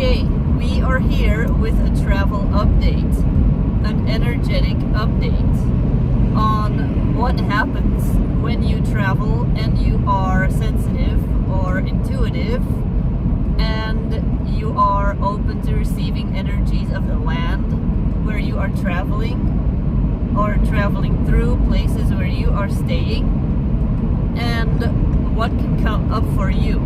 Okay, we are here with a travel update, an energetic update on what happens when you travel and you are sensitive or intuitive and you are open to receiving energies of the land where you are traveling or traveling through places where you are staying, and what can come up for you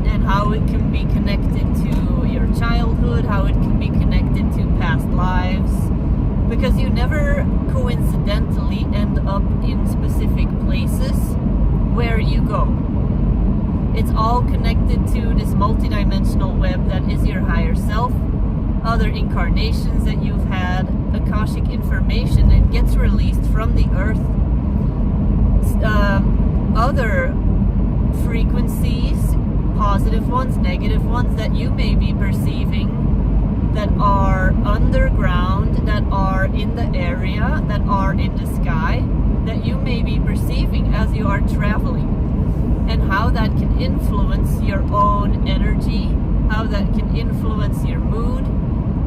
and how it can be connected to your childhood, how it can be connected to past lives, because you never coincidentally end up in specific places where you go. It's all connected to this multidimensional web that is your higher self, other incarnations that you've had, akashic information that gets released from the earth, other frequencies, positive ones, negative ones that you may be perceiving that are underground, that are in the area, that are in the sky, that you may be perceiving as you are traveling, and how that can influence your own energy, how that can influence your mood,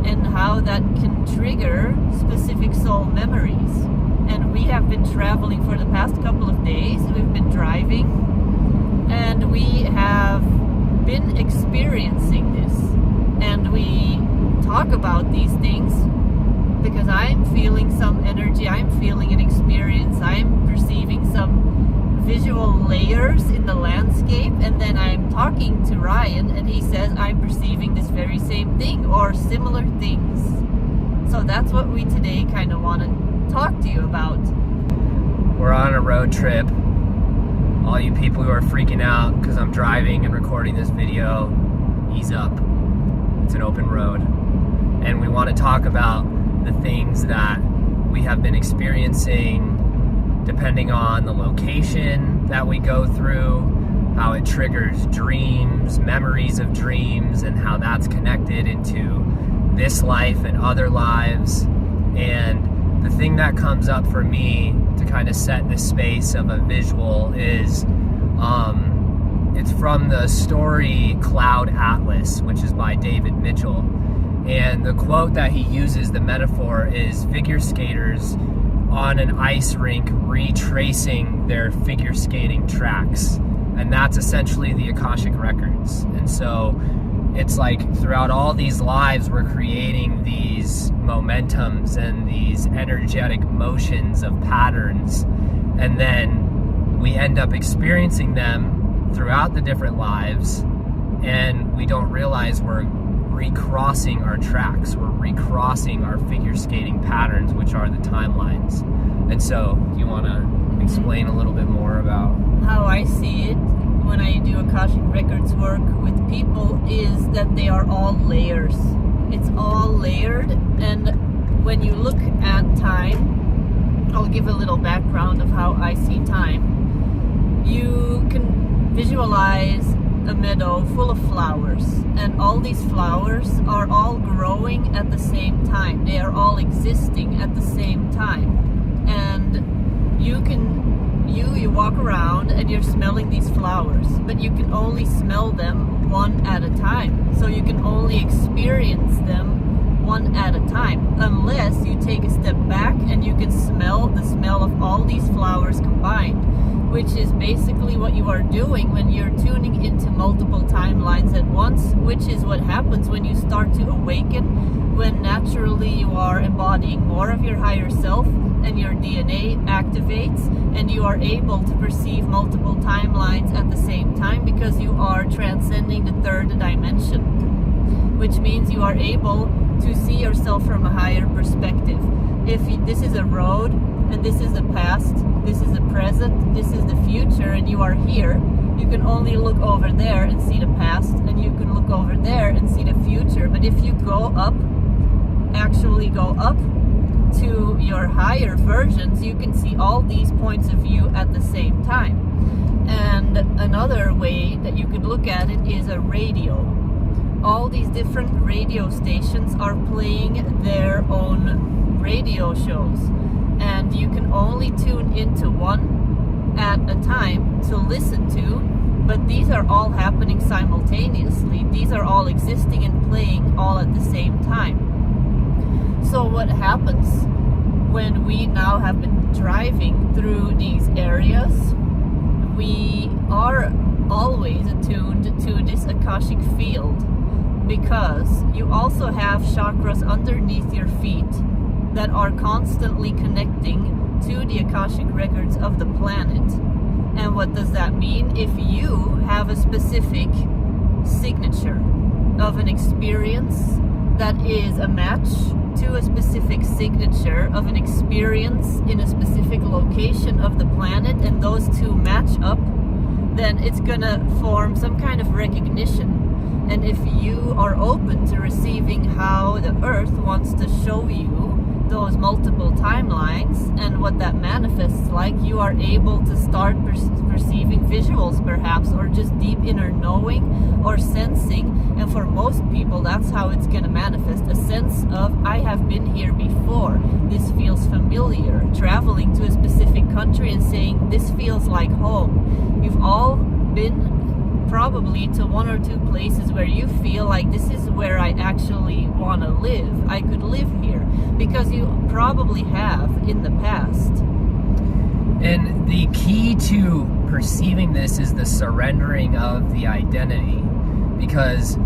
and how that can trigger specific soul memories. And we have been traveling for the past couple of days. We've been driving, and we have been experiencing this, and we talk about these things because I'm feeling some energy, I'm feeling an experience, I'm perceiving some visual layers in the landscape, and then I'm talking to Ryan and he says I'm perceiving this very same thing or similar things. So that's what we today kind of want to talk to you about. We're on a road trip. All you people who are freaking out because I'm driving and recording this video, ease up. It's an open road. And we want to talk about the things that we have been experiencing depending on the location that we go through, how it triggers dreams, memories of dreams, and how that's connected into this life and other lives. And the thing that comes up for me to kind of set the space of a visual is it's from the story Cloud Atlas, which is by David Mitchell. And the quote that he uses, the metaphor, is figure skaters on an ice rink retracing their figure skating tracks. And that's essentially the Akashic records. And so it's like throughout all these lives, we're creating these momentums and these energetic motions of patterns. And then we end up experiencing them throughout the different lives. And we don't realize we're recrossing our tracks. We're recrossing our figure skating patterns, which are the timelines. And so, do you want to explain a little bit more about how I see it when I do Akashic Records work with people is that they are all layers. It's all layered, and when you look at time, I'll give a little background of how I see time. You can visualize a meadow full of flowers, and all these flowers are all growing at the same time. They are all existing at the same time, and you walk around and you're smelling these flowers, but you can only smell them one at a time. So you can only experience them one at a time, unless you take a step back and you can smell the smell of all these flowers combined, which is basically what you are doing when you're tuning into multiple timelines at once, which is what happens when you start to awaken, when naturally you are embodying more of your higher self and your DNA activates and you are able to perceive multiple timelines at the same time because you are transcending the third dimension, which means you are able to see yourself from a higher perspective. If this is a road and this is the past, this is the present, this is the future, and you are here, you can only look over there and see the past, and you can look over there and see the future. But if you go up, actually go up to your higher versions, you can see all these points of view at the same time. And another way that you could look at it is a radio. All these different radio stations are playing their own radio shows, and you can only tune into one at a time to listen to, but these are all happening simultaneously. These are all existing and playing all at the same time. So what happens when we now have been driving through these areas? We are always attuned to this akashic field, because you also have chakras underneath your feet that are constantly connecting to the akashic records of the planet. And what does that mean? If you have a specific signature of an experience that is a match to a specific signature of an experience in a specific location of the planet, and those two match up, then it's gonna form some kind of recognition. And if you are open to receiving how the earth wants to show you those multiple timelines and what that manifests like, you are able to start perceiving visuals perhaps, or just deep inner knowing or sensing. And for most people, that's how it's going to manifest, a sense of, I have been here before, this feels familiar. Traveling to a specific country and saying, this feels like home. You've all been probably to one or two places where you feel like, this is where I actually want to live. I could live here, because you probably have in the past. And the key to perceiving this is the surrendering of the identity, because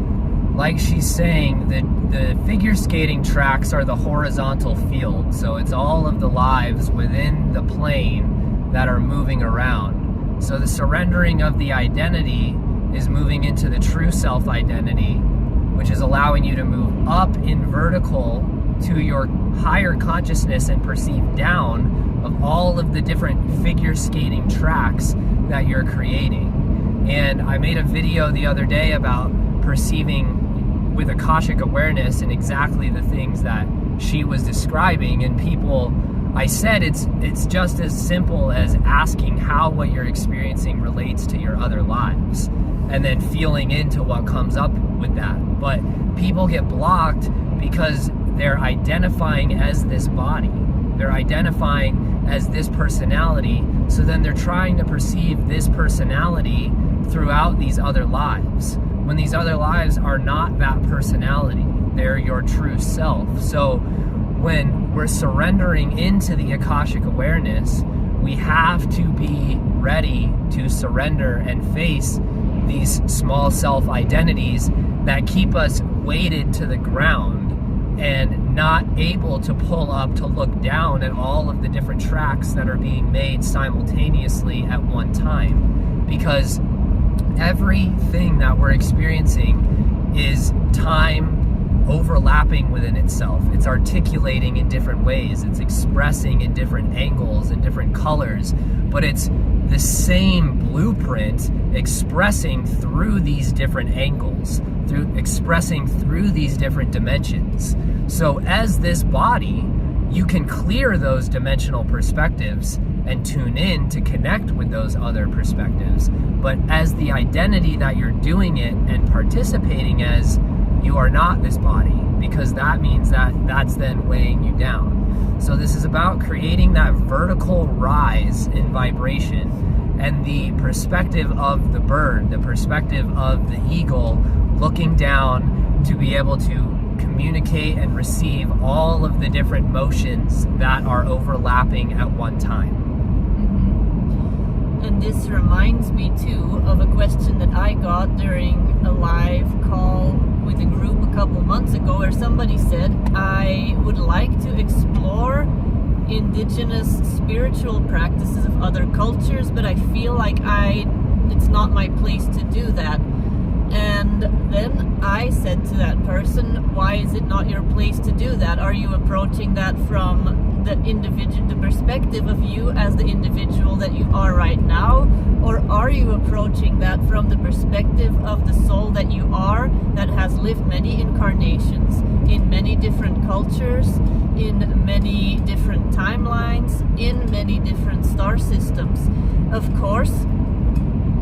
like she's saying, the figure skating tracks are the horizontal field, so it's all of the lives within the plane that are moving around. So the surrendering of the identity is moving into the true self identity, which is allowing you to move up in vertical to your higher consciousness and perceive down of all of the different figure skating tracks that you're creating. And I made a video the other day about perceiving with Akashic awareness and exactly the things that she was describing. And people, I said it's just as simple as asking how what you're experiencing relates to your other lives, and then feeling into what comes up with that. But people get blocked because they're identifying as this body. They're identifying as this personality. So then they're trying to perceive this personality throughout these other lives, when these other lives are not that personality. They're your true self. So when we're surrendering into the Akashic awareness, we have to be ready to surrender and face these small self identities that keep us weighted to the ground and not able to pull up to look down at all of the different tracks that are being made simultaneously at one time. Because everything that we're experiencing is time overlapping within itself. It's articulating in different ways. It's expressing in different angles and different colors, but it's the same blueprint expressing through these different angles, expressing through these different dimensions. So as this body, you can clear those dimensional perspectives and tune in to connect with those other perspectives. But as the identity that you're doing it and participating as, you are not this body, because that means that that's then weighing you down. So this is about creating that vertical rise in vibration, and the perspective of the bird, the perspective of the eagle, looking down to be able to communicate and receive all of the different motions that are overlapping at one time. And this reminds me too of a question that I got during a live call with a group a couple months ago, where somebody said, I would like to explore indigenous spiritual practices of other cultures, but I feel like it's not my place to do that. And then I said to that person, why is it not your place to do that? Are you approaching that from the perspective of you as the individual that you are right now? Or are you approaching that from the perspective of the soul that you are, that has lived many incarnations in many different cultures, in many different timelines, in many different star systems? Of course,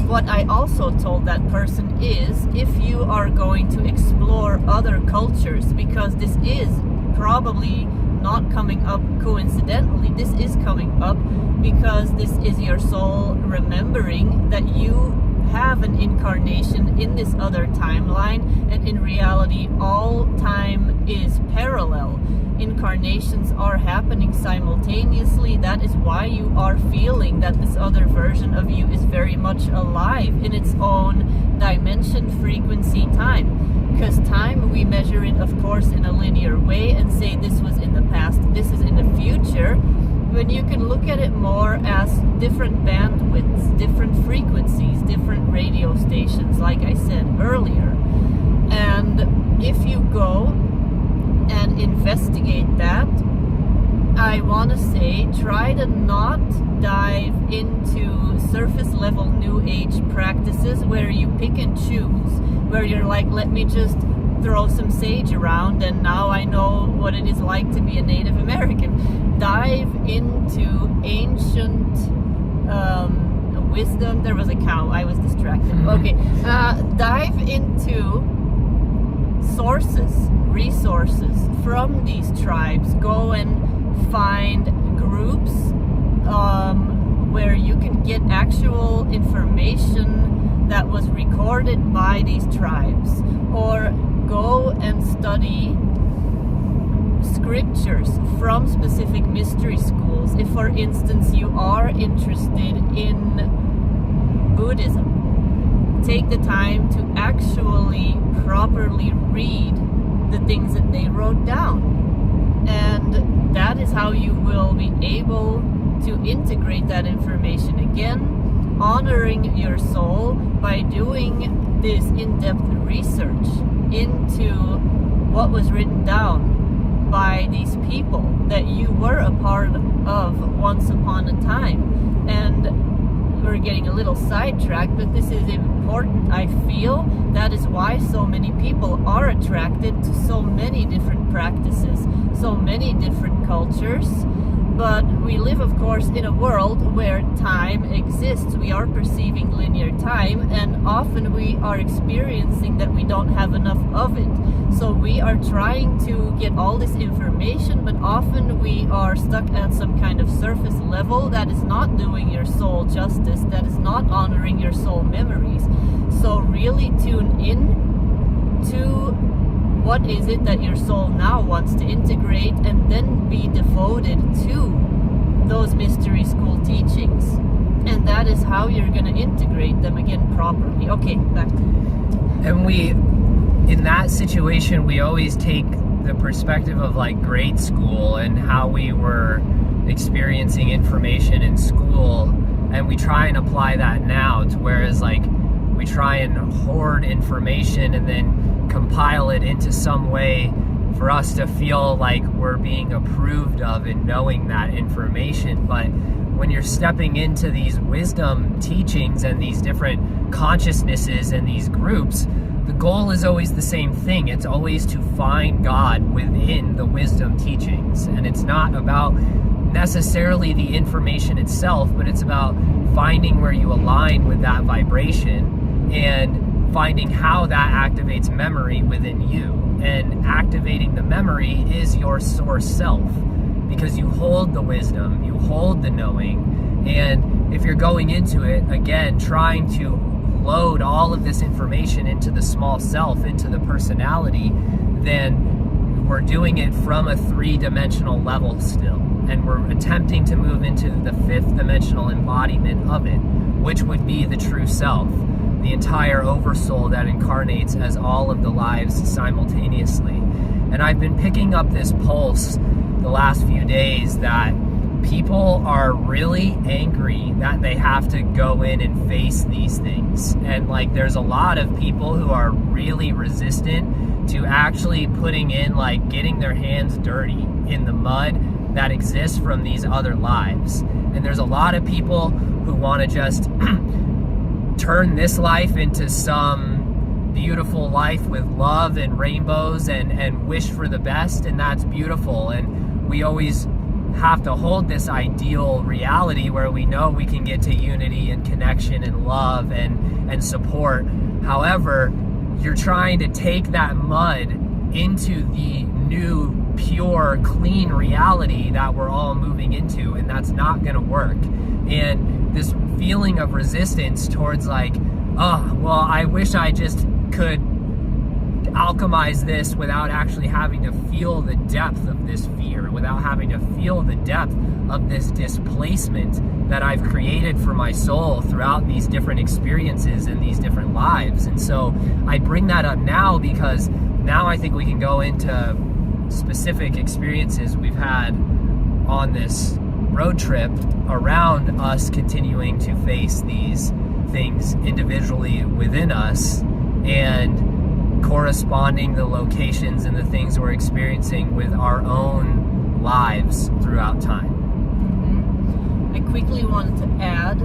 what I also told that person is, if you are going to explore other cultures, because this is probably not coming up coincidentally, this is coming up because this is your soul remembering that you have an incarnation in this other timeline, and in reality all time is parallel. Incarnations are happening simultaneously. That is why you are feeling that this other version of you is very much alive in its own dimension, frequency, time. Because time, we measure it, of course, in a linear way and say this was in the past, this is in the future. When you can look at it more as different bandwidths, different frequencies, different radio stations, like I said earlier. And if you go and investigate that, I want to say try to not dive into surface level new age practices where you pick and choose, where you're like, let me just throw some sage around and now I know what it is like to be a Native American. Dive into ancient wisdom. There was a cow, I was distracted. Okay, dive into sources, resources from these tribes. Go and find groups where you can get actual information that was recorded by these tribes, or go and study scriptures from specific mystery schools. If, for instance, you are interested in Buddhism, take the time to actually properly read the things that they wrote down. And that is how you will be able to integrate that information again, honoring your soul by doing this in-depth research into what was written down by these people that you were a part of once upon a time. And we're getting a little sidetracked, but this is important, I feel. That is why so many people are attracted to so many different practices, so many different cultures. But we live, of course, in a world where time exists. We are perceiving linear time, and often we are experiencing that we don't have enough of it. So we are trying to get all this information, but often we are stuck at some kind of surface level that is not doing your soul justice, that is not honoring your soul memories. So really tune in to what is it that your soul now wants to integrate, and then be devoted to those mystery school teachings. And that is how you're going to integrate them again properly. Okay, back to you. And we, in that situation, we always take the perspective of like grade school and how we were experiencing information in school, and we try and apply that now to whereas like we try and hoard information and then compile it into some way for us to feel like we're being approved of in knowing that information. But when you're stepping into these wisdom teachings and these different consciousnesses and these groups, the goal is always the same thing. It's always to find God within the wisdom teachings. And it's not about necessarily the information itself, but it's about finding where you align with that vibration and finding how that activates memory within you. And activating the memory is your source self, because you hold the wisdom, you hold the knowing. And if you're going into it, again, trying to load all of this information into the small self, into the personality, then we're doing it from a 3-dimensional level still. And we're attempting to move into the 5th dimensional embodiment of it, which would be the true self, the entire oversoul that incarnates as all of the lives simultaneously. And I've been picking up this pulse the last few days that people are really angry that they have to go in and face these things. And like there's a lot of people who are really resistant to actually putting in, like, getting their hands dirty in the mud that exists from these other lives. And there's a lot of people who want to just turn this life into some beautiful life with love and rainbows and wish for the best, and that's beautiful. And we always have to hold this ideal reality where we know we can get to unity and connection and love and support. However, you're trying to take that mud into the new, pure, clean reality that we're all moving into, and that's not going to work. And this feeling of resistance towards like, oh, well, I wish I just could, alchemize this without actually having to feel the depth of this fear, without having to feel the depth of this displacement that I've created for my soul throughout these different experiences and these different lives. And so I bring that up now because now I think we can go into specific experiences we've had on this road trip around us continuing to face these things individually within us and corresponding the locations and the things we're experiencing with our own lives throughout time. I quickly wanted to add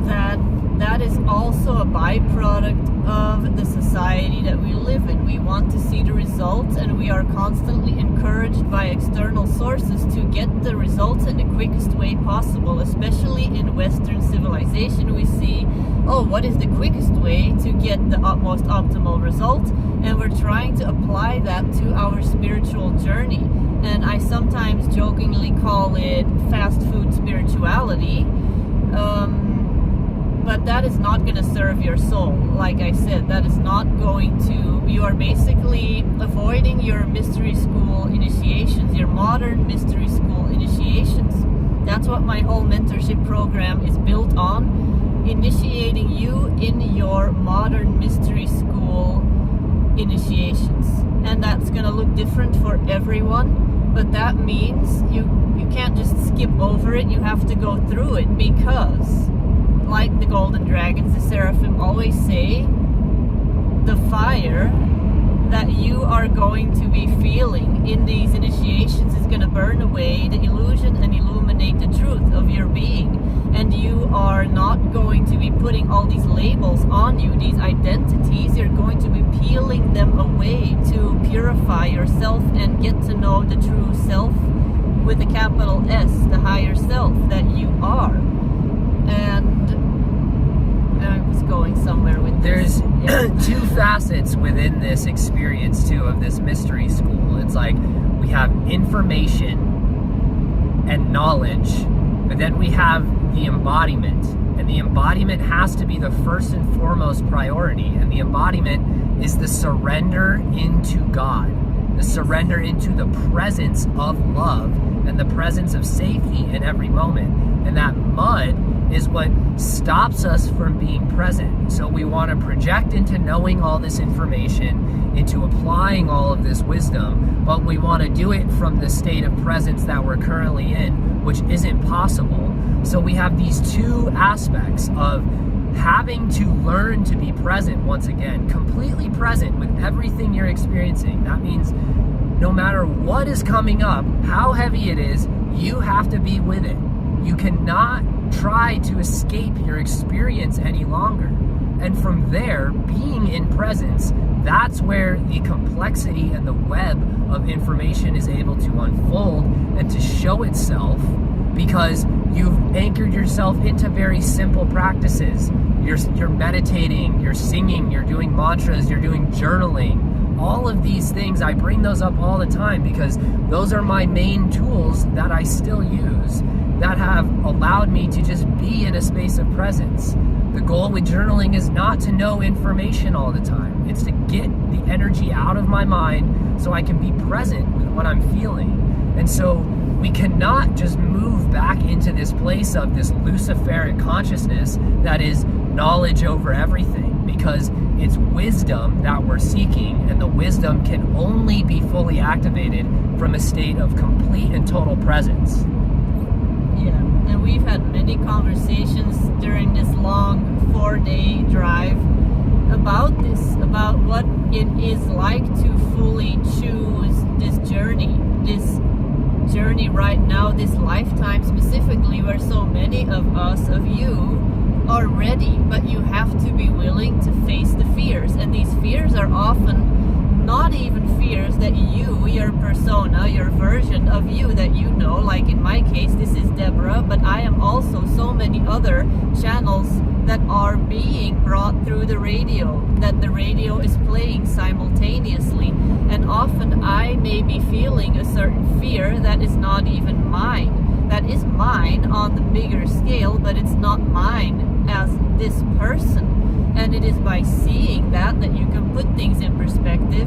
that that is also a byproduct of the society that we live in. We want to see the results, and we are constantly encouraged by external sources to get the results in the quickest way possible. Especially in Western civilization, we see, oh, what is the quickest way to get the most optimal result? And we're trying to apply that to our spiritual journey. And I sometimes jokingly call it fast food spirituality. But that is not going to serve your soul. Like I said, that is not going to, you are basically avoiding your mystery school initiations, your modern mystery school initiations. That's what my whole mentorship program is built on, initiating you in your modern mystery school initiations. And that's going to look different for everyone, but that means you can't just skip over it, you have to go through it, because like the golden dragons, the seraphim always say, the fire that you are going to be feeling in these initiations is going to burn away the illusion and illuminate the truth of your being. And you are not going to be putting all these labels on you, these identities. You're going to be peeling them away to purify yourself and get to know the true self with a capital S, the higher self that you are. And I was going somewhere with this. There's two facets within this experience too of this mystery school. It's like we have information and knowledge, but then we have the embodiment. And the embodiment has to be the first and foremost priority. And the embodiment is the surrender into God, the surrender into the presence of love and the presence of safety in every moment. And that mud is what stops us from being present. So we want to project into knowing all this information, into applying all of this wisdom, but we want to do it from the state of presence that we're currently in, which isn't possible. So we have these two aspects of having to learn to be present once again, completely present with everything you're experiencing. That means no matter what is coming up, how heavy it is, you have to be with it. You cannot try to escape your experience any longer. And from there, being in presence, that's where the complexity and the web of information is able to unfold and to show itself, because you've anchored yourself into very simple practices. You're meditating, you're singing, you're doing mantras, you're doing journaling. All of these things, I bring those up all the time because those are my main tools that I still use, that have allowed me to just be in a space of presence. The goal with journaling is not to know information all the time. It's to get the energy out of my mind so I can be present with what I'm feeling. And so we cannot just move back into this place of this Luciferic consciousness that is knowledge over everything, because it's wisdom that we're seeking, and the wisdom can only be fully activated from a state of complete and total presence. Yeah, and we've had many conversations during this long 4-day drive about this, about what it is like to fully choose this journey right now, this lifetime specifically, where so many of us, of you, are ready, but you have to be willing to face the fears. And these fears are often not even fears that you, your persona, your version of you that you know, like in my case, this is Deborah, but I am also so many other channels that are being brought through the radio, that the radio is playing simultaneously. And often I may be feeling a certain fear that is not even mine. That is mine on the bigger scale, but it's not mine as this person. And it is by seeing that you can put things in perspective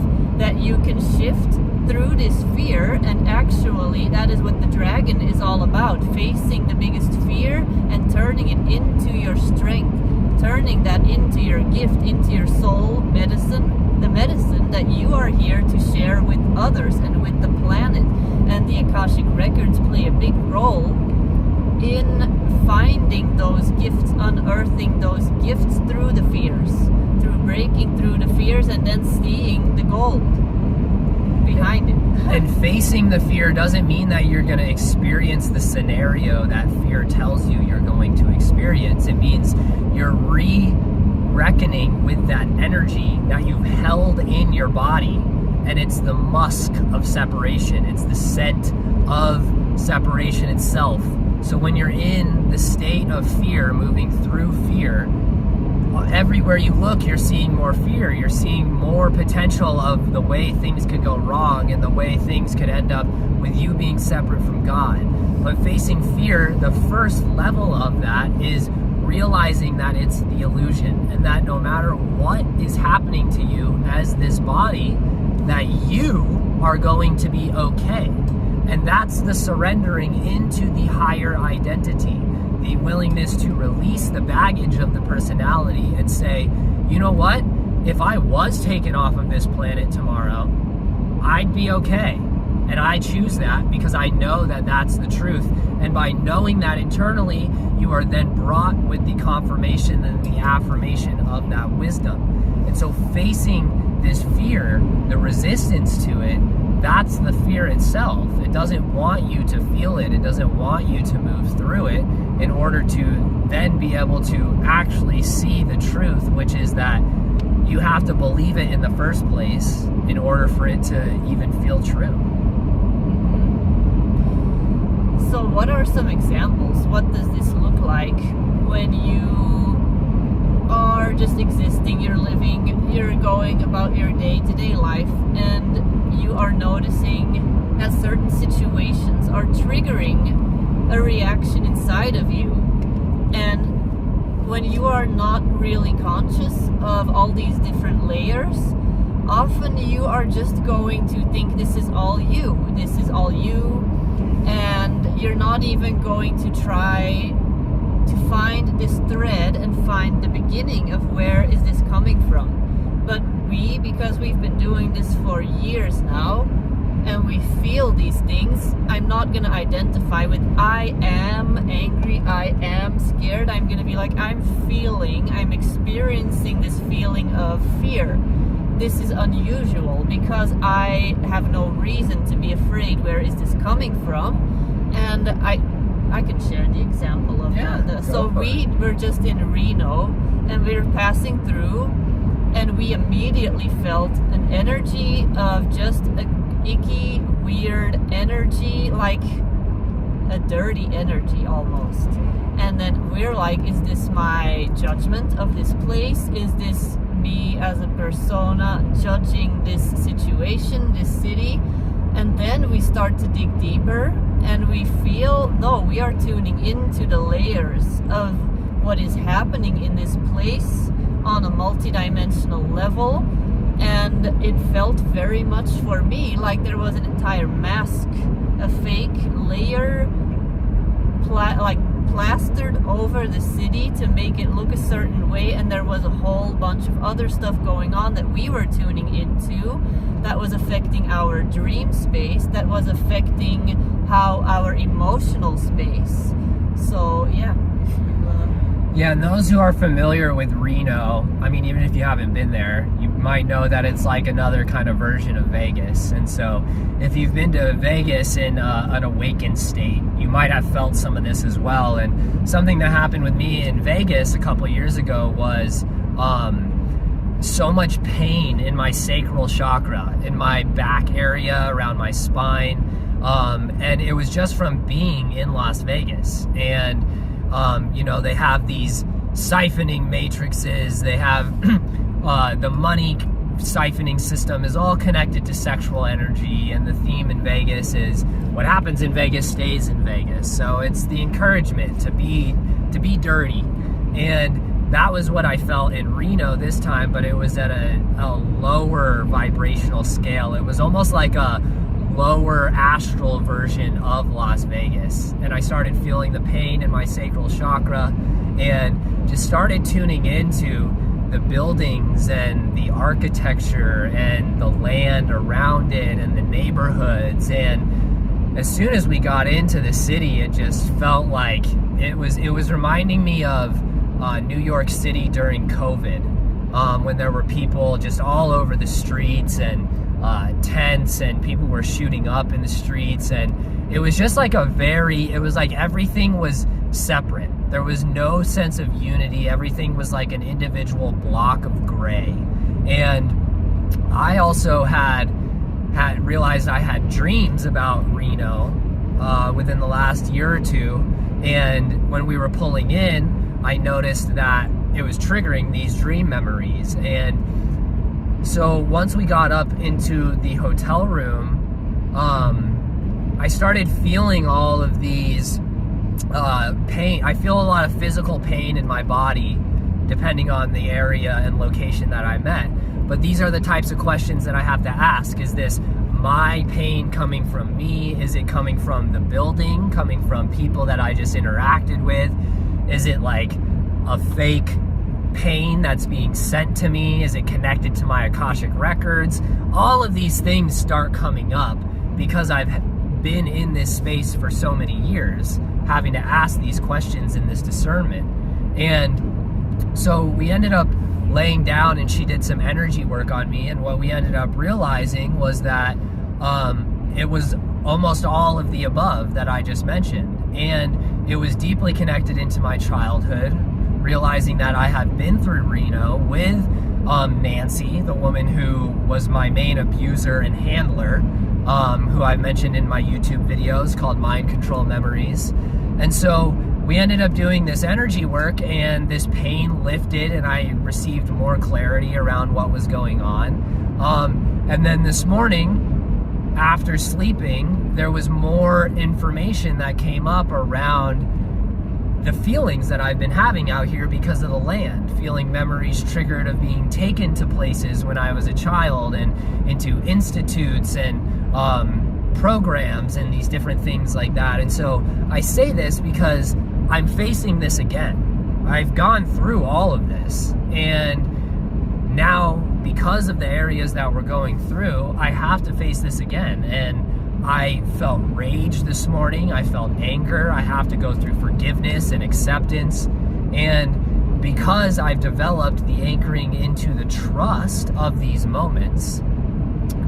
you can shift through this fear, and actually that is what the dragon is all about, facing the biggest fear and turning it into your strength, turning that into your gift, into your soul medicine, the medicine that you are here to share with others and with the planet. And the Akashic records play a big role in finding those gifts, unearthing those gifts through the fears, through breaking through the fears and then seeing the gold behind it. And facing the fear doesn't mean that you're going to experience the scenario that fear tells you you're going to experience. It means you're reckoning with that energy that you've held in your body, and it's the musk of separation. It's the scent of separation itself. So when you're in the state of fear, moving through fear, everywhere you look, you're seeing more fear. You're seeing more potential of the way things could go wrong and the way things could end up with you being separate from God. But facing fear, the first level of that is realizing that it's the illusion, and that no matter what is happening to you as this body, that you are going to be okay. And that's the surrendering into the higher identity, the willingness to release the baggage of the personality and say, you know what? If I was taken off of this planet tomorrow, I'd be okay. And I choose that because I know that that's the truth. And by knowing that internally, you are then brought with the confirmation and the affirmation of that wisdom. And so facing this fear, the resistance to it, that's the fear itself. It doesn't want you to feel it. It doesn't want you to move through it in order to then be able to actually see the truth, which is that you have to believe it in the first place in order for it to even feel true. So what are some examples? What does this look like when you are just existing, you're living, you're going about your day-to-day life, and you are noticing that certain situations are triggering a reaction inside of you? And when you are not really conscious of all these different layers, often you are just going to think this is all you, and you're not even going to try to find this thread and find the beginning of where is this coming from. But because we've been doing this for years now, and we feel these things, I'm not going to identify with I am angry, I am scared. I'm going to be like, I'm experiencing this feeling of fear. This is unusual because I have no reason to be afraid. Where is this coming from? And I can share the example of that. So we were just in Reno, and we were passing through, and we immediately felt an energy of just a icky, weird energy, like a dirty energy almost. And then we're like, is this my judgment of this place? Is this me as a persona judging this situation, this city? And then we start to dig deeper, and we feel, no, we are tuning into the layers of what is happening in this place on a multidimensional level. And it felt very much for me like there was an entire mask, a fake layer plastered over the city to make it look a certain way, and there was a whole bunch of other stuff going on that we were tuning into that was affecting our dream space, that was affecting how our emotional space. So Yeah, and those who are familiar with Reno, I mean, even if you haven't been there, you might know that it's like another kind of version of Vegas. And so if you've been to Vegas in an awakened state, you might have felt some of this as well. And something that happened with me in Vegas a couple years ago was so much pain in my sacral chakra, in my back area, around my spine. And it was just from being in Las Vegas. And they have these siphoning matrices. They have the money siphoning system is all connected to sexual energy, and the theme in Vegas is what happens in Vegas stays in Vegas. So it's the encouragement to be dirty. And that was what I felt in Reno this time, but it was at a lower vibrational scale. It was almost like a lower astral version of Las Vegas. And I started feeling the pain in my sacral chakra and just started tuning into the buildings and the architecture and the land around it and the neighborhoods. And as soon as we got into the city, it just felt like it was reminding me of New York City during COVID, when there were people just all over the streets and tents, and people were shooting up in the streets, and it was just like it was like everything was separate. There was no sense of unity. Everything was like an individual block of gray. And I also had realized I had dreams about Reno within the last year or two, and when we were pulling in, I noticed that it was triggering these dream memories. And so once we got up into the hotel room, I started feeling all of these pain. I feel a lot of physical pain in my body, depending on the area and location that I'm at. But these are the types of questions that I have to ask. Is this my pain coming from me? Is it coming from the building, coming from people that I just interacted with? Is it like a fake pain that's being sent to me? Is it connected to my akashic records? All of these things start coming up because I've been in this space for so many years, having to ask these questions in this discernment. And so we ended up laying down, and she did some energy work on me, and what we ended up realizing was that it was almost all of the above that I just mentioned. And it was deeply connected into my childhood, realizing that I had been through Reno with Nancy, the woman who was my main abuser and handler, who I mentioned in my YouTube videos called Mind Control Memories. And so we ended up doing this energy work, and this pain lifted, and I received more clarity around what was going on. And then this morning, after sleeping, there was more information that came up around the feelings that I've been having out here because of the land, feeling memories triggered of being taken to places when I was a child, and into institutes and programs and these different things like that. And so I say this because I'm facing this again. I've gone through all of this, and now because of the areas that we're going through, I have to face this again. And I felt rage this morning. I felt anger. I have to go through forgiveness and acceptance. And because I've developed the anchoring into the trust of these moments,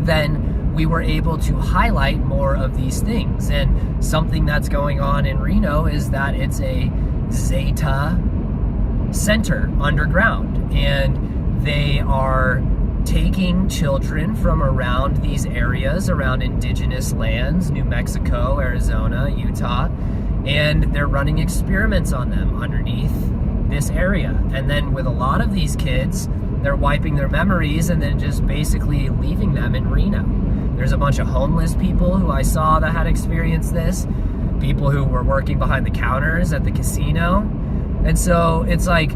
then we were able to highlight more of these things. And something that's going on in Reno is that it's a Zeta center underground, and they are taking children from around these areas, around indigenous lands, New Mexico, Arizona, Utah, and they're running experiments on them underneath this area. And then with a lot of these kids, they're wiping their memories and then just basically leaving them in Reno. There's a bunch of homeless people who I saw that had experienced this, people who were working behind the counters at the casino. And so it's like,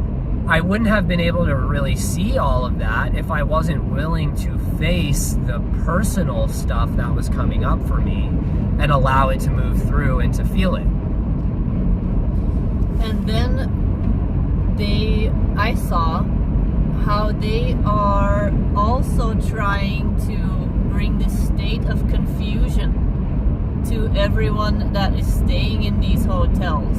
I wouldn't have been able to really see all of that if I wasn't willing to face the personal stuff that was coming up for me and allow it to move through and to feel it. And then I saw how they are also trying to bring this state of confusion to everyone that is staying in these hotels.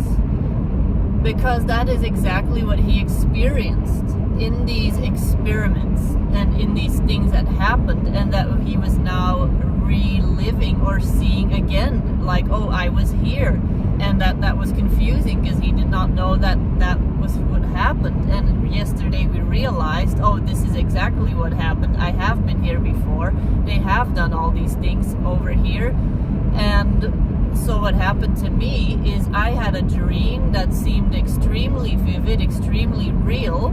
Because that is exactly what he experienced in these experiments and in these things that happened, and that he was now reliving or seeing again, like, oh, I was here. And that was confusing because he did not know that was what happened. And yesterday we realized, oh, this is exactly what happened. I have been here before. They have done all these things over here. And so what happened to me is I had a dream that seemed extremely vivid, extremely real,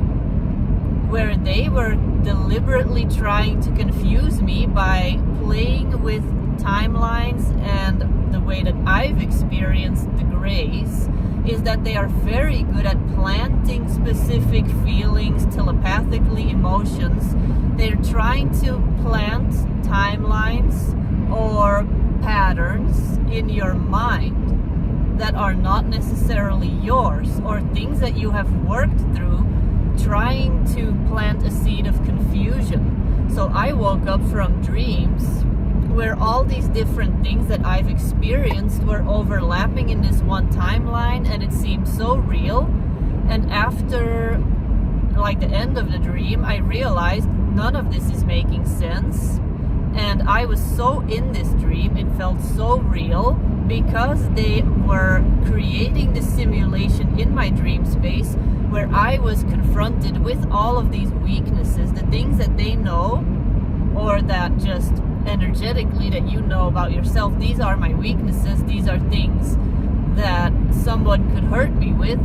where they were deliberately trying to confuse me by playing with timelines and the way that I've experienced the grays is that they are very good at planting specific feelings, telepathically, emotions. They're trying to plant timelines or patterns in your mind that are not necessarily yours, or things that you have worked through, trying to plant a seed of confusion. So I woke up from dreams where all these different things that I've experienced were overlapping in this one timeline, and it seemed so real. And after like the end of the dream, I realized none of this is making sense. And I was so in this dream, it felt so real, because they were creating the simulation in my dream space where I was confronted with all of these weaknesses, the things that they know, or that just energetically that you know about yourself. These are my weaknesses, these are things that someone could hurt me with,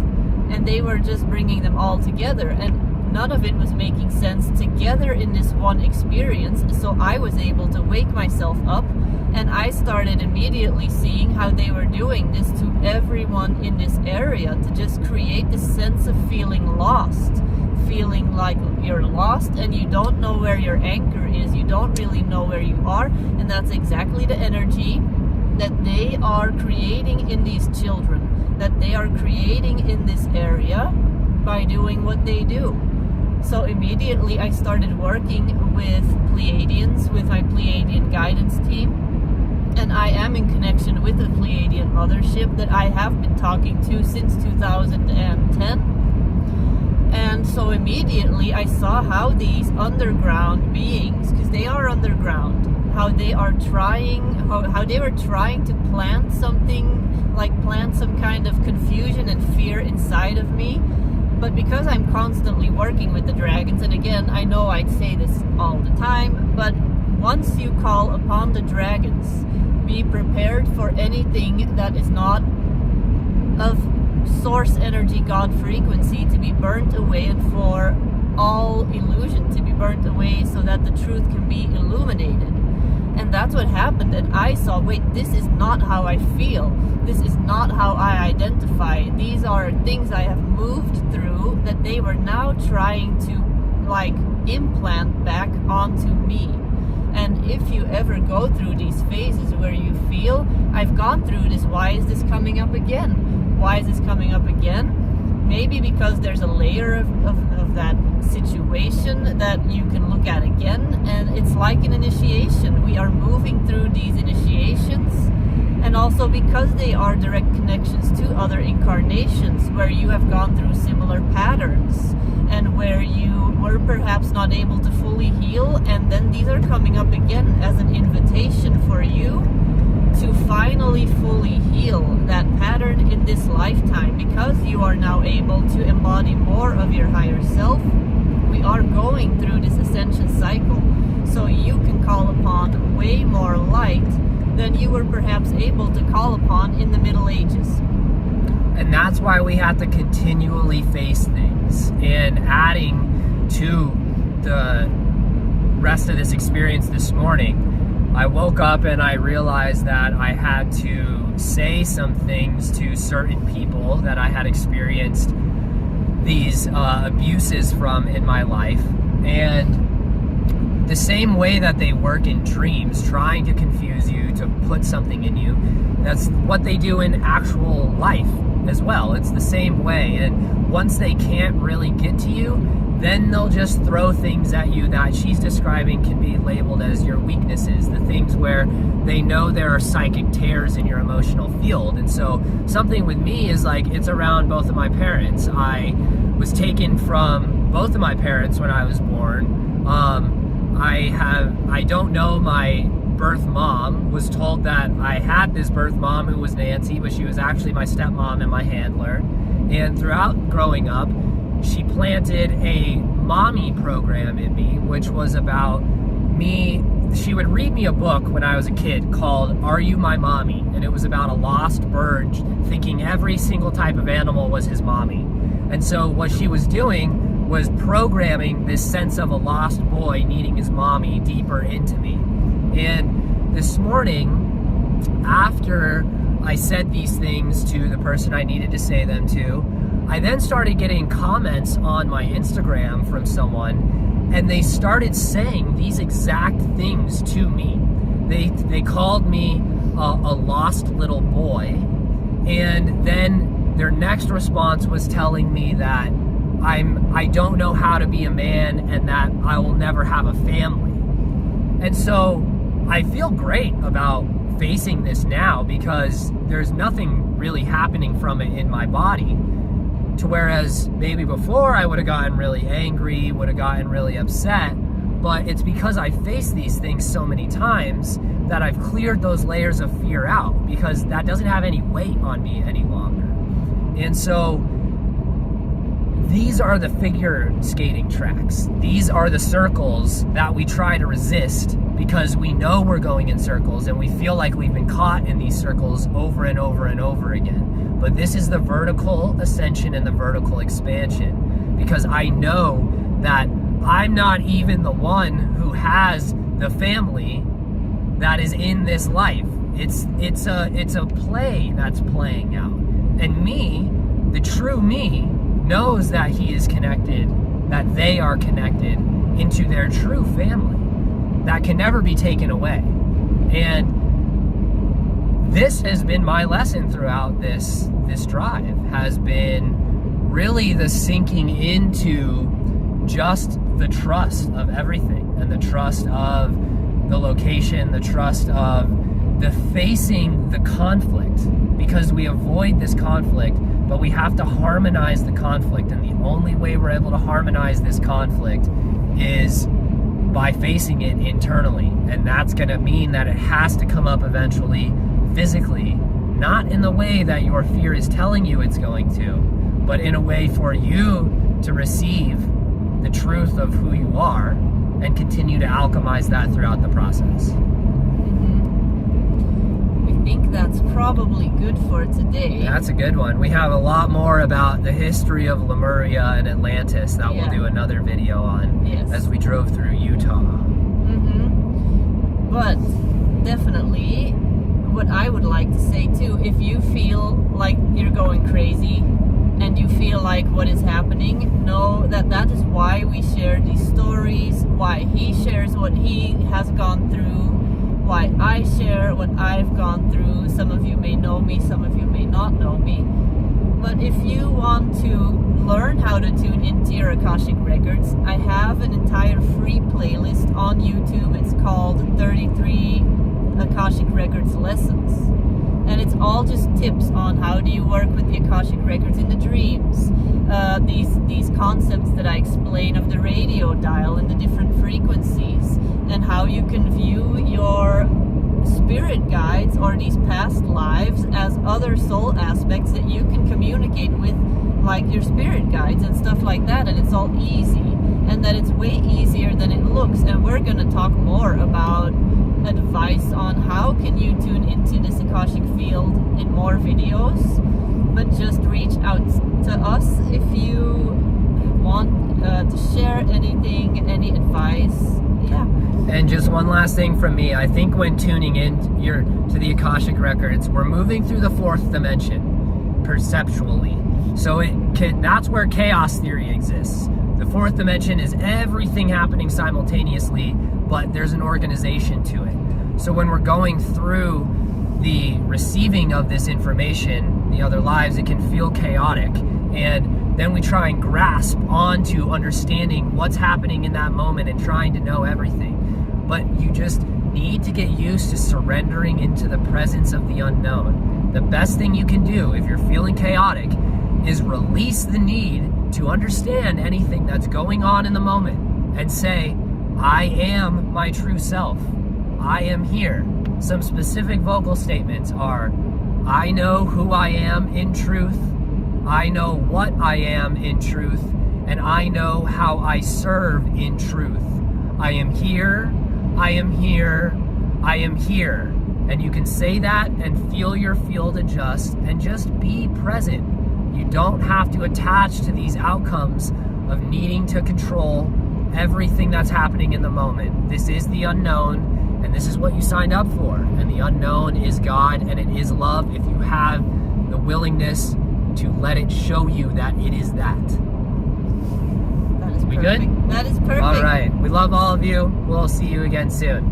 and they were just bringing them all together, and none of it was making sense together in this one experience. So I was able to wake myself up, and I started immediately seeing how they were doing this to everyone in this area, to just create this sense of feeling lost, feeling like you're lost and you don't know where your anchor is, you don't really know where you are. And that's exactly the energy that they are creating in these children, that they are creating in this area by doing what they do. So immediately I started working with Pleiadians, with my Pleiadian guidance team, and I am in connection with the Pleiadian mothership that I have been talking to since 2010. And so immediately I saw how these underground beings, because they are underground, how they are trying, how they were trying to plant something, like plant some kind of confusion and fear inside of me. But because I'm constantly working with the dragons, and again, I know I'd say this all the time, but once you call upon the dragons, be prepared for anything that is not of source energy, God frequency, to be burnt away, and for all illusion to be burnt away so that the truth can be illuminated. And that's what happened. And I saw, wait, this is not how I feel. This is not how I identify. These are things I have moved through that they were now trying to like implant back onto me. And if you ever go through these phases where you feel, I've gone through this, why is this coming up again? Why is this coming up again? Maybe because there's a layer of that situation that you can look at again, and it's like an initiation. We are moving through these initiations, and also because they are direct connections to other incarnations where you have gone through similar patterns and where you were perhaps not able to fully heal, and then these are coming up again as an invitation for you to finally fully heal that pattern in this lifetime, because you are now able to embody more of your higher self. We are going through this ascension cycle, so you can call upon way more light than you were perhaps able to call upon in the Middle Ages. And that's why we have to continually face things. And adding to the rest of this experience this morning, I woke up and I realized that I had to say some things to certain people that I had experienced these abuses from in my life. And the same way that they work in dreams, trying to confuse you, to put something in you, that's what they do in actual life as well. It's the same way. And once they can't really get to you, then they'll just throw things at you that she's describing can be labeled as your weaknesses, the things where they know there are psychic tears in your emotional field. And so something with me is like, it's around both of my parents. I was taken from both of my parents when I was born. I don't know my birth mom. Was told that I had this birth mom who was Nancy, but she was actually my stepmom and my handler. And throughout growing up, she planted a mommy program in me, which was about me. She would read me a book when I was a kid called Are You My Mommy? And it was about a lost bird thinking every single type of animal was his mommy. And so what she was doing was programming this sense of a lost boy needing his mommy deeper into me. And this morning, after I said these things to the person I needed to say them to, I then started getting comments on my Instagram from someone, and they started saying these exact things to me. They called me a lost little boy, and then their next response was telling me that I don't know how to be a man and that I will never have a family. And so I feel great about facing this now because there's nothing really happening from it in my body. To whereas maybe before I would have gotten really angry, would have gotten really upset, but it's because I faced these things so many times that I've cleared those layers of fear out because that doesn't have any weight on me any longer. And so these are the figure skating tracks. These are the circles that we try to resist because we know we're going in circles and we feel like we've been caught in these circles over and over and over again. But this is the vertical ascension and the vertical expansion, because I know that I'm not even the one who has the family that is in this life. It's a play that's playing out. And me, the true me, knows that he is connected, that they are connected into their true family that can never be taken away. And this has been my lesson throughout this drive, has been really the sinking into just the trust of everything, and the trust of the location, the trust of the facing the conflict, because we avoid this conflict, but we have to harmonize the conflict, and the only way we're able to harmonize this conflict is by facing it internally. And that's going to mean that it has to come up eventually physically, not in the way that your fear is telling you it's going to, but in a way for you to receive the truth of who you are and continue to alchemize that throughout the process. I think that's probably good for today. That's a good one. We have a lot more about the history of Lemuria and Atlantis that we'll do another video on as we drove through Utah. But definitely, what I would like to say too, if you feel like you're going crazy and you feel like what is happening, know that that is why we share these stories, why he shares what he has gone through, why I share what I've gone through. Some of you may know me, some of you may not know me. But if you want to learn how to tune into your Akashic Records, I have an entire free playlist on YouTube. It's called 33 Akashic Records Lessons. And it's all just tips on how do you work with the Akashic Records in the dreams. These concepts that I explain of the radio dial and the different frequencies, and how you can view your spirit guides or these past lives as other soul aspects that you can communicate with, like your spirit guides and stuff like that. And it's all easy, and that it's way easier than it looks. And we're going to talk more about advice on how can you tune into this Akashic field in more videos. But just reach out to us if you want to share anything, any advice. And just one last thing from me. I think when tuning in to the Akashic Records, we're moving through the fourth dimension perceptually. So that's where chaos theory exists. The fourth dimension is everything happening simultaneously, but there's an organization to it. So when we're going through the receiving of this information, the other lives, it can feel chaotic. And then we try and grasp onto understanding what's happening in that moment and trying to know everything. But you just need to get used to surrendering into the presence of the unknown. The best thing you can do if you're feeling chaotic is release the need to understand anything that's going on in the moment and say, I am my true self. I am here. Some specific vocal statements are, I know who I am in truth. I know what I am in truth. And I know how I serve in truth. I am here. I am here. I am here. And you can say that and feel your field adjust and just be present. You don't have to attach to these outcomes of needing to control everything that's happening in the moment. This is the unknown, And this is what you signed up for. And the unknown is God, and it is love if you have the willingness to let it show you that it is that. That is We perfect. good? That is perfect. All right. We love all of you. We'll see you again soon.